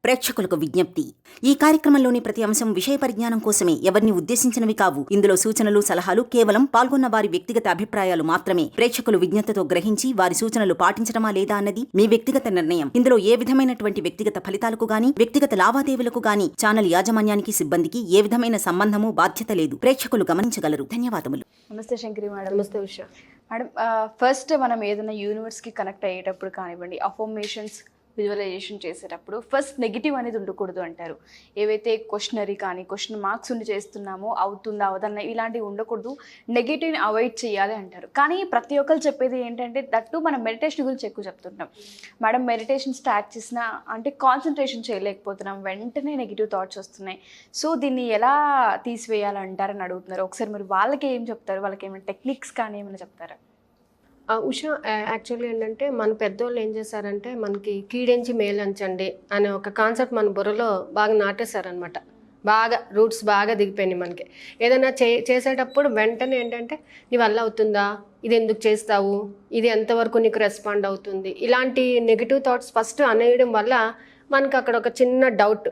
ప్రేక్షకులకు విజ్ఞప్తి. ఈ కార్యక్రమంలోని ప్రతి అంశం విషయ పరిజ్ఞానం కోసమే, ఎవరిని ఉద్దేశించినవి కావు. ఇందులో సూచనలు, సలహాలు కేవలం పాల్గొన్న వారి వ్యక్తిగత అభిప్రాయాలు మాత్రమే. ప్రేక్షకులు విజ్ఞతతో గ్రహించి వారి సూచనలు పాటించడమా లేదా అన్నది మీ వ్యక్తిగత నిర్ణయం. ఇందులో ఏ విధమైనటువంటి వ్యక్తిగత ఫలితాలకు గాని, వ్యక్తిగత లావాదేవీలకు గాని ఛానల్ యాజమాన్యానికి, సిబ్బందికి ఏ విధమైన సంబంధము, బాధ్యత లేదు. ప్రేక్షకులు గమనించగలరు. ధన్యవాదములు. నమస్తే శంకరి మేడం. నమస్తే ఉషా మేడం, ఫస్ట్ మనం ఏదైనా యూనివర్స్కి కనెక్ట్ అయ్యేటప్పుడు కానివ్వండి, అఫర్మేషన్స్ విజువలైజేషన్ చేసేటప్పుడు ఫస్ట్ నెగిటివ్ అనేది ఉండకూడదు అంటారు. ఏవైతే క్వశ్చనరీ కానీ క్వశ్చన్ మార్క్స్ ఉండి చేస్తున్నామో అవుతుందా అవదన్న ఇలాంటివి ఉండకూడదు, నెగిటివ్ని అవాయిడ్ చేయాలి అంటారు. కానీ ప్రతి ఒక్కరు చెప్పేది ఏంటంటే దట్టు మనం మెడిటేషన్ గురించి ఎక్కువ చెప్తుంటాం. మేడం, మెడిటేషన్ స్టార్ట్ చేసినా అంటే కాన్సన్ట్రేషన్ చేయలేకపోతున్నాం, వెంటనే నెగిటివ్ థాట్స్ వస్తున్నాయి. సో దీన్ని ఎలా తీసివేయాలంటారని అడుగుతున్నారు. ఒకసారి మీరు వాళ్ళకి ఏం చెప్తారు? వాళ్ళకి ఏమైనా టెక్నిక్స్ కానీ ఏమైనా చెప్తారా? ఉషా, యాక్చువల్లీ ఏంటంటే మన పెద్దోళ్ళు ఏం చేశారంటే మనకి కీడెంచి మేలంచండి అనే ఒక కాన్సెప్ట్ మన బుర్రలో బాగా నాటేశారనమాట. బాగా రూట్స్ బాగా దిగిపోయినాయి మనకి. ఏదైనా చేసేటప్పుడు వెంటనే ఏంటంటే నీ వల్ల అవుతుందా, ఇది ఎందుకు చేస్తావు, ఇది ఎంతవరకు నీకు రెస్పాండ్ అవుతుంది, ఇలాంటి నెగిటివ్ థాట్స్ ఫస్ట్ అనేయడం వల్ల మనకు అక్కడ ఒక చిన్న డౌట్.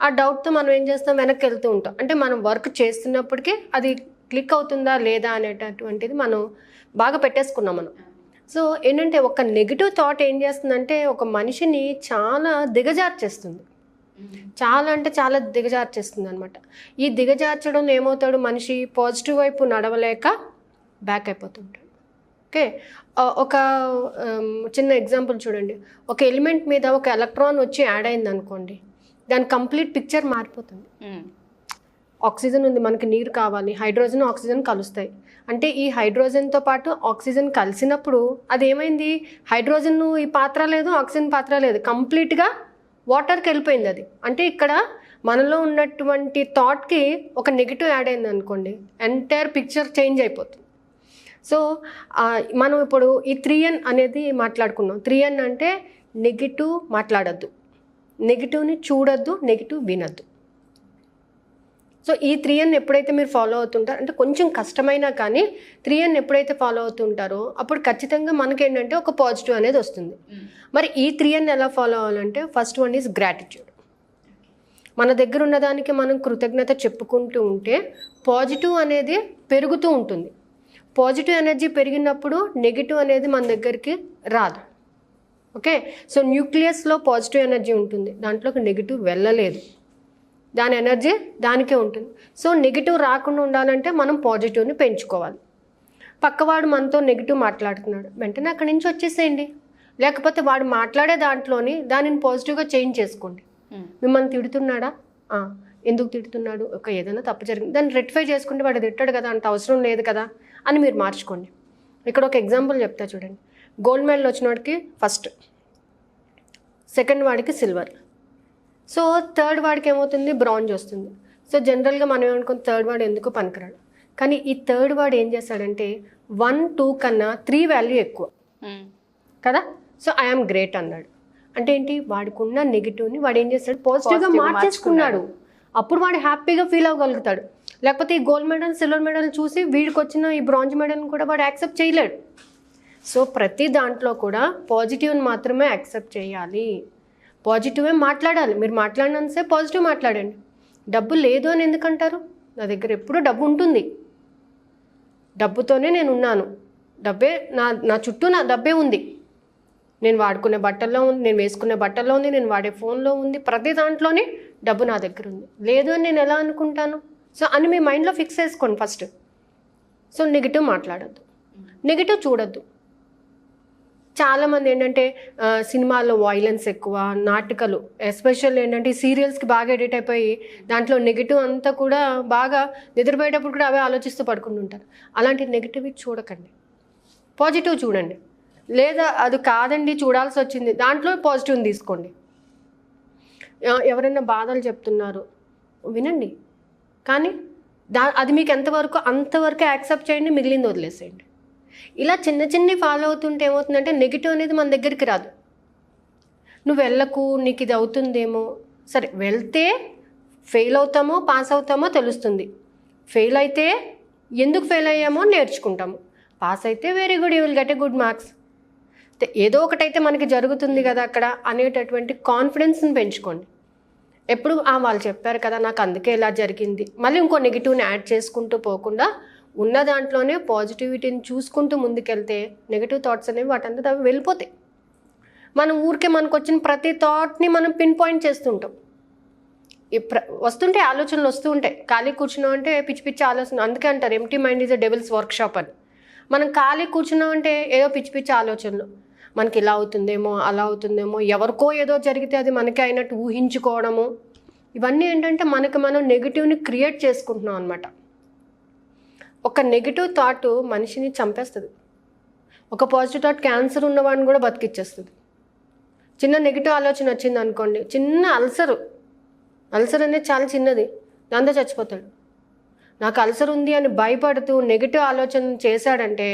ఆ డౌట్తో మనం ఏం చేస్తాం, వెనక్కి వెళ్తూ ఉంటాం. అంటే మనం వర్క్ చేస్తున్నప్పటికీ అది క్లిక్ అవుతుందా లేదా అనేటటువంటిది మనం బాగా పెట్టేసుకున్నాం మనం. సో ఏంటంటే ఒక నెగిటివ్ థాట్ ఏం చేస్తుందంటే ఒక మనిషిని చాలా దిగజార్చేస్తుంది. చాలా అంటే చాలా దిగజార్చేస్తుంది అనమాట. ఈ దిగజార్చడం ఏమవుతాడు, మనిషి పాజిటివ్ వైపు నడవలేక బ్యాక్ అయిపోతుంటాడు. ఓకే, ఒక చిన్న ఎగ్జాంపుల్ చూడండి. ఒక ఎలిమెంట్ మీద ఒక ఎలక్ట్రాన్ వచ్చి యాడ్ అయింది అనుకోండి, దాని కంప్లీట్ పిక్చర్ మారిపోతుంది. ఆక్సిజన్ ఉంది, మనకి నీరు కావాలి, హైడ్రోజన్ ఆక్సిజన్ కలుస్తాయి. అంటే ఈ హైడ్రోజన్తో పాటు ఆక్సిజన్ కలిసినప్పుడు అది ఏమైంది, హైడ్రోజన్ ఈ పాత్ర లేదు, ఆక్సిజన్ పాత్ర లేదు, కంప్లీట్గా వాటర్కి వెళ్ళిపోయింది అది. అంటే ఇక్కడ మనలో ఉన్నటువంటి థాట్కి ఒక నెగిటివ్ యాడ్ అయింది అనుకోండి, ఎంటైర్ పిక్చర్ చేంజ్ అయిపోతుంది. సో మనం ఇప్పుడు ఈ 3N అనేది మాట్లాడుకున్నాం. 3N అంటే నెగిటివ్ మాట్లాడద్దు, నెగిటివ్ని చూడొద్దు, నెగిటివ్ వినద్దు. సో ఈ 3N ఎప్పుడైతే మీరు ఫాలో అవుతుంటారో, అంటే కొంచెం కష్టమైనా కానీ 3N ఎప్పుడైతే ఫాలో అవుతుంటారో అప్పుడు ఖచ్చితంగా మనకేంటంటే ఒక పాజిటివ్ అనేది వస్తుంది. మరి ఈ 3N ఎలా ఫాలో అవ్వాలంటే ఫస్ట్ వన్ ఈజ్ గ్రాటిట్యూడ్. మన దగ్గర ఉన్నదానికి మనం కృతజ్ఞత చెప్పుకుంటూ ఉంటే పాజిటివ్ అనేది పెరుగుతూ ఉంటుంది. పాజిటివ్ ఎనర్జీ పెరిగినప్పుడు నెగిటివ్ అనేది మన దగ్గరికి రాదు. ఓకే, సో న్యూక్లియస్లో పాజిటివ్ ఎనర్జీ ఉంటుంది, దాంట్లోకి నెగిటివ్ వెళ్ళలేదు, దాని ఎనర్జీ దానికే ఉంటుంది. సో నెగిటివ్ రాకుండా ఉండాలంటే మనం పాజిటివ్ని పెంచుకోవాలి. పక్కవాడు మనతో నెగిటివ్ మాట్లాడుతున్నాడు, వెంటనే అక్కడి నుంచి వచ్చేసేయండి. లేకపోతే వాడు మాట్లాడే దాంట్లోని దానిని పాజిటివ్గా చేంజ్ చేసుకోండి. మిమ్మల్ని తిడుతున్నాడా, ఎందుకు తిడుతున్నాడు, ఒక ఏదైనా తప్పు జరిగింది, దాన్ని రెక్టిఫై చేసుకుంటే వాడు తిట్టాడు కదా, అంత అవసరం లేదు కదా అని మీరు మార్చుకోండి. ఇక్కడ ఒక ఎగ్జాంపుల్ చెప్తా చూడండి. గోల్డ్ మెడల్ వచ్చిన వాడికి ఫస్ట్, సెకండ్ వాడికి సిల్వర్, సో థర్డ్ వాడికి ఏమవుతుంది, బ్రాంజ్ వస్తుంది. సో జనరల్గా మనం ఏమనుకుని థర్డ్ వాడు ఎందుకు పనికిరాడు, కానీ ఈ థర్డ్ వాడు ఏం చేస్తాడంటే 1, 2 కన్నా 3 వాల్యూ ఎక్కువ కదా. సో ఐఆమ్ గ్రేట్ అన్నాడు. అంటే ఏంటి, వాడికున్న నెగిటివ్ని వాడు ఏం చేస్తాడు, పాజిటివ్గా మార్చేసుకున్నాడు. అప్పుడు వాడు హ్యాపీగా ఫీల్ అవ్వగలుగుతాడు. లేకపోతే ఈ గోల్డ్ మెడల్, సిల్వర్ మెడల్ చూసి వీడికి వచ్చిన ఈ బ్రాంజ్ మెడల్ని కూడా వాడు యాక్సెప్ట్ చేయలేడు. సో ప్రతి దాంట్లో కూడా పాజిటివ్ని మాత్రమే యాక్సెప్ట్ చేయాలి, పాజిటివే మాట్లాడాలి. మీరు మాట్లాడినంతసేపు పాజిటివ్ మాట్లాడండి. డబ్బు లేదు అని ఎందుకంటారు, నా దగ్గర ఎప్పుడూ డబ్బు ఉంటుంది, డబ్బుతోనే నేను ఉన్నాను, డబ్బే నా చుట్టూ నా డబ్బే ఉంది, నేను వాడుకునే బట్టల్లో ఉంది, నేను వేసుకునే బట్టల్లో ఉంది, నేను వాడే ఫోన్లో ఉంది, ప్రతి దాంట్లోనే డబ్బు నా దగ్గర ఉంది. లేదు అని నేను ఎలా అనుకుంటాను? సో అని మీ మైండ్లో ఫిక్స్ చేసుకోండి ఫస్ట్. సో నెగిటివ్ మాట్లాడద్దు, నెగిటివ్ చూడొద్దు. చాలామంది ఏంటంటే సినిమాల్లో వైలెన్స్ ఎక్కువ, నాటకాలు ఎస్పెషల్ ఏంటంటే ఈ సీరియల్స్కి బాగా ఎడిట్ అయిపోయి దాంట్లో నెగిటివ్ అంతా కూడా బాగా నిద్రపోయేటప్పుడు కూడా అవే ఆలోచిస్తూ పడుకుంటూ ఉంటారు. అలాంటి నెగిటివ్ చూడకండి, పాజిటివ్ చూడండి. లేదా అది కాదండి చూడాల్సి వచ్చింది, దాంట్లో పాజిటివ్ని తీసుకోండి. ఎవరైనా బాధలు చెప్తున్నారు వినండి, కానీ అది మీకు ఎంతవరకు అంతవరకు యాక్సెప్ట్ చేయండి, మిగిలింది వదిలేసేయండి. ఇలా చిన్న చిన్నవి ఫాలో అవుతుంటే ఏమవుతుందంటే నెగిటివ్ అనేది మన దగ్గరికి రాదు. నువ్వు వెళ్ళకు, నీకు ఇది అవుతుందేమో, సరే వెళ్తే ఫెయిల్ అవుతామో పాస్ అవుతామో తెలుస్తుంది. ఫెయిల్ అయితే ఎందుకు ఫెయిల్ అయ్యామో నేర్చుకుంటాము, పాస్ అయితే very good, you will get a good marks. ఏదో ఒకటైతే మనకి జరుగుతుంది కదా అక్కడ అనేటటువంటి కాన్ఫిడెన్స్ని పెంచుకోండి. ఎప్పుడు వాళ్ళు చెప్పారు కదా నాకు అందుకే ఇలా జరిగింది, మళ్ళీ ఇంకో నెగిటివ్ని యాడ్ చేసుకుంటూ పోకుండా ఉన్న దాంట్లోనే పాజిటివిటీని చూసుకుంటూ ముందుకెళ్తే నెగిటివ్ థాట్స్ అనేవి వాటంతా అవి వెళ్ళిపోతాయి. మనం ఊరికే మనకు వచ్చిన ప్రతి థాట్ని మనం పిన్ పాయింట్ చేస్తుంటాం. వస్తుంటే ఆలోచనలు వస్తూ ఉంటాయి. ఖాళీ కూర్చున్నాం అంటే పిచ్చి పిచ్చి ఆలోచన, అందుకే అంటారు empty mind is a devils workshop అని. మనం ఖాళీ కూర్చున్నాం అంటే ఏదో పిచ్చి పిచ్చి ఆలోచనలు, మనకి ఇలా అవుతుందేమో అలా అవుతుందేమో, ఎవరికో ఏదో జరిగితే అది మనకి అయినట్టు ఊహించుకోవడము, ఇవన్నీ ఏంటంటే మనకి మనం నెగిటివ్ని క్రియేట్ చేసుకుంటున్నాం అనమాట. ఒక నెగిటివ్ థాట్ మనిషిని చంపేస్తుంది. ఒక పాజిటివ్ థాట్ క్యాన్సర్ ఉన్నవాడిని కూడా బతికిచ్చేస్తుంది. చిన్న నెగిటివ్ ఆలోచన వచ్చింది అనుకోండి, చిన్న అల్సర్ అనేది చాలా చిన్నది, దాంతో చచ్చిపోతాడు. నాకు అల్సర్ ఉంది అని భయపడుతూ నెగిటివ్ ఆలోచన చేశాడంటే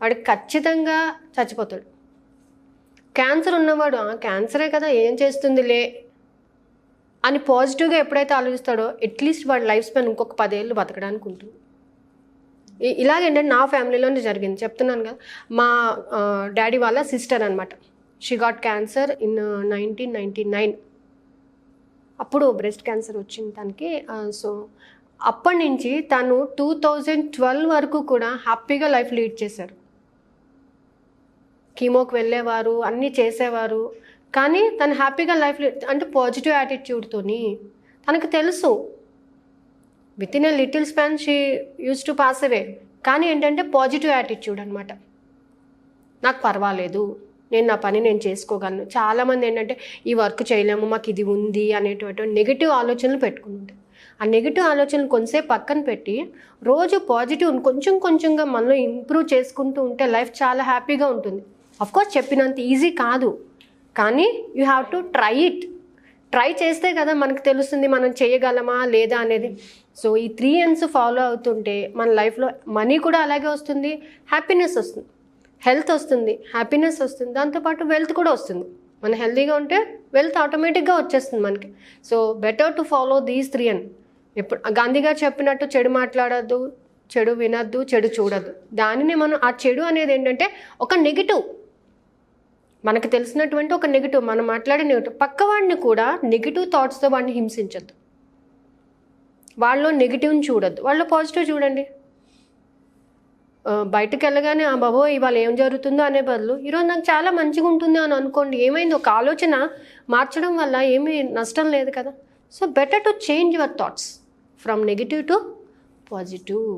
వాడికి ఖచ్చితంగా చచ్చిపోతాడు. క్యాన్సర్ ఉన్నవాడు క్యాన్సరే కదా ఏం చేస్తుందిలే అని పాజిటివ్గా ఎప్పుడైతే ఆలోచిస్తాడో అట్లీస్ట్ వాడి లైఫ్ స్పాన్ ఇంకొక 10 ఏళ్ళు బతకడానికి ఉంటుంది. ఇలాగేంటంటే నా ఫ్యామిలీలోనే జరిగింది, చెప్తున్నాను కదా. మా డాడీ వాళ్ళ సిస్టర్ అనమాట, షీ గాట్ క్యాన్సర్ ఇన్ 1999. అప్పుడు బ్రెస్ట్ క్యాన్సర్ వచ్చింది తనకి. సో అప్పటి నుంచి తను 2012 వరకు కూడా హ్యాపీగా లైఫ్ లీడ్ చేశారు. కీమోకి వెళ్ళేవారు, అన్నీ చేసేవారు, కానీ తను హ్యాపీగా లైఫ్ అంటే పాజిటివ్ యాటిట్యూడ్తోని. తనకు తెలుసు with in a little span she use to pass అవే, కానీ ఏంటంటే పాజిటివ్ యాటిట్యూడ్ అనమాట. నాకు పర్వాలేదు, నేను నా పని నేను చేసుకోగలను. చాలామంది ఏంటంటే ఈ వర్క్ చేయలేము, మాకు ఇది ఉంది అనేటువంటి నెగిటివ్ ఆలోచనలు పెట్టుకుంటారు. ఆ నెగిటివ్ ఆలోచనలు కొంతసేపు పక్కన పెట్టి రోజు పాజిటివ్ కొంచెం కొంచెంగా మనలో ఇంప్రూవ్ చేసుకుంటూ ఉంటే లైఫ్ చాలా హ్యాపీగా ఉంటుంది. అఫ్కోర్స్ చెప్పినంత ఈజీ కాదు, కానీ you have to try it. Try చేస్తే కదా మనకు తెలుస్తుంది మనం చేయగలమా లేదా అనేది. సో ఈ 3 N's ఫాలో అవుతుంటే మన లైఫ్లో మనీ కూడా అలాగే వస్తుంది, హ్యాపీనెస్ వస్తుంది, హెల్త్ వస్తుంది, హ్యాపీనెస్ వస్తుంది, దాంతోపాటు వెల్త్ కూడా వస్తుంది. మనం హెల్తీగా ఉంటే వెల్త్ ఆటోమేటిక్గా వచ్చేస్తుంది మనకి. So better to follow these 3 N. ఎప్పుడు గాంధీ గారు చెప్పినట్టు చెడు మాట్లాడద్దు, చెడు వినద్దు, చెడు చూడద్దు. దానిని మనం ఆ చెడు అనేది ఏంటంటే ఒక నెగిటివ్, మనకు తెలిసినటువంటి ఒక నెగిటివ్, మనం మాట్లాడే నెగిటివ్. పక్కవాడిని కూడా నెగిటివ్ థాట్స్తో వాడిని హింసించద్దు. వాళ్ళలో నెగిటివ్ని చూడొద్దు, వాళ్ళలో పాజిటివ్ చూడండి. బయటకు వెళ్ళగానే బాబో ఇవాళ ఏం జరుగుతుందో అనే బదులు ఈరోజు నాకు చాలా మంచిగా ఉంటుంది అని అనుకోండి. ఏమైంది, ఒక ఆలోచన మార్చడం వల్ల ఏమీ నష్టం లేదు కదా. So better to change your thoughts from negative to positive.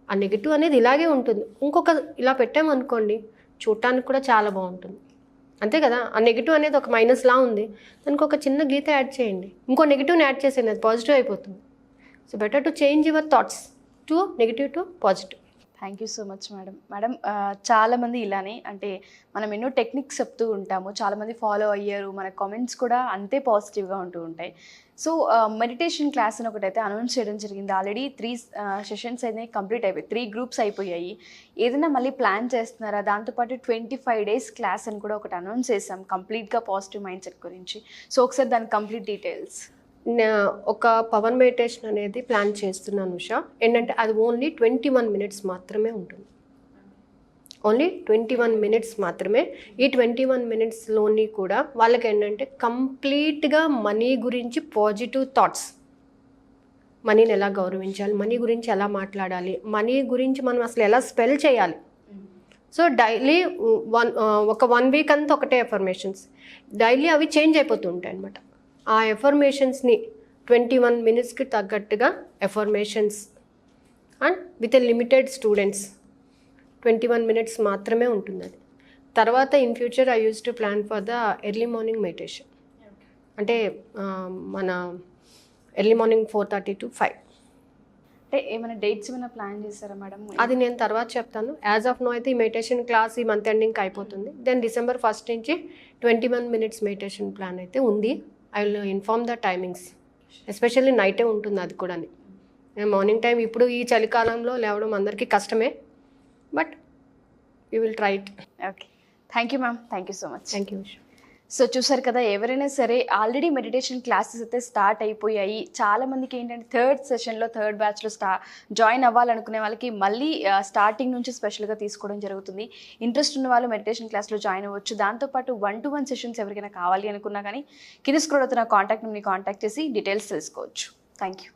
ఆ నెగిటివ్ అనేది ఇలాగే ఉంటుంది, ఇంకొక ఇలా పెట్టామనుకోండి చూడటానికి కూడా చాలా బాగుంటుంది, అంతే కదా. ఆ నెగిటివ్ అనేది ఒక మైనస్ లా ఉంది, దానికి ఒక చిన్న గీత యాడ్ చేయండి, ఇంకో నెగిటివ్ని యాడ్ చేసేయండి, అది పాజిటివ్ అయిపోతుంది. So better to change your thoughts to negative to positive. Thank you so much madam. Madam చాలామంది ఇలానే అంటే మనం ఎన్నో టెక్నిక్స్ చెప్తూ ఉంటాము, చాలామంది ఫాలో అయ్యారు, మన కామెంట్స్ కూడా అంతే పాజిటివ్గా ఉంటూ ఉంటాయి. సో మెడిటేషన్ క్లాస్ అని ఒకటైతే అనౌన్స్ చేయడం జరిగింది. ఆల్రెడీ 3 సెషన్స్ అయితే కంప్లీట్ అయిపోయి 3 గ్రూప్స్ అయిపోయాయి. ఏదైనా మళ్ళీ ప్లాన్ చేస్తున్నారా? దాంతోపాటు 25 days క్లాస్ అని కూడా ఒకటి అనౌన్స్ చేసాం కంప్లీట్గా పాజిటివ్ మైండ్ సెట్ గురించి. సో ఒకసారి దాని కంప్లీట్ డీటెయిల్స్. ఒక పవర్ మెడిటేషన్ అనేది ప్లాన్ చేస్తున్నాను ఉషా. ఏంటంటే అది ఓన్లీ 21 minutes మాత్రమే ఉంటుంది, ఓన్లీ 21 minutes మాత్రమే. ఈ 21 minutesలోని కూడా వాళ్ళకి ఏంటంటే కంప్లీట్గా మనీ గురించి పాజిటివ్ థాట్స్, మనీని ఎలా గౌరవించాలి, మనీ గురించి ఎలా మాట్లాడాలి, మనీ గురించి మనం అసలు ఎలా స్పెల్ చేయాలి. సో డైలీ ఒక 1 week అంతా ఒకటే ఎఫర్మేషన్స్, డైలీ అవి చేంజ్ అయిపోతూ ఉంటాయి అన్నమాట. ఆ ఎఫర్మేషన్స్ని 21 minutesకి తగ్గట్టుగా affirmations and with a limited students 21 minutes మాత్రమే ఉంటుంది అది. తర్వాత in future I use to plan for the early morning meditation, అంటే మన ఎర్లీ మార్నింగ్ 4:30 to 5. అంటే ఏమైనా డేట్స్ ఏమైనా ప్లాన్ చేస్తారా మేడం? అది నేను తర్వాత చెప్తాను. యాజ్ ఆఫ్ నో అయితే ఈ మెడిటేషన్ క్లాస్ ఈ మంత్ ఎండింగ్కి అయిపోతుంది. దెన్ December 1st నుంచి 21 minutes మెడిటేషన్ ప్లాన్ అయితే ఉంది. I will inform the timings, especially నైటే ఉంటుంది అది కూడా. మార్నింగ్ టైం ఇప్పుడు ఈ చలికాలంలో లేవడం అందరికీ కష్టమే, but you will try it. Okay, thank you ma'am, thank you so much. Thank you. So చూసారు కదా, ఎవరైనా సరే ఆల్రెడీ మెడిటేషన్ క్లాసెస్ అయితే స్టార్ట్ అయిపోయాయి. చాలామందికి ఏంటంటే థర్డ్ బ్యాచ్లో జాయిన్ అవ్వాలనుకునే వాళ్ళకి మళ్ళీ స్టార్టింగ్ నుంచి స్పెషల్గా తీసుకోవడం జరుగుతుంది. ఇంట్రెస్ట్ ఉన్న వాళ్ళు మెడిటేషన్ క్లాస్లో జాయిన్ అవ్వచ్చు. దాంతోపాటు 1-to-1 సెషన్స్ ఎవరికైనా కావాలి అనుకున్నా కానీ కింద స్క్రోల్ అవుతున్న కాంటాక్ట్ నెంబర్ని కాంటాక్ట్ చేసి డీటెయిల్స్ తెలుసుకోవచ్చు. Thank you.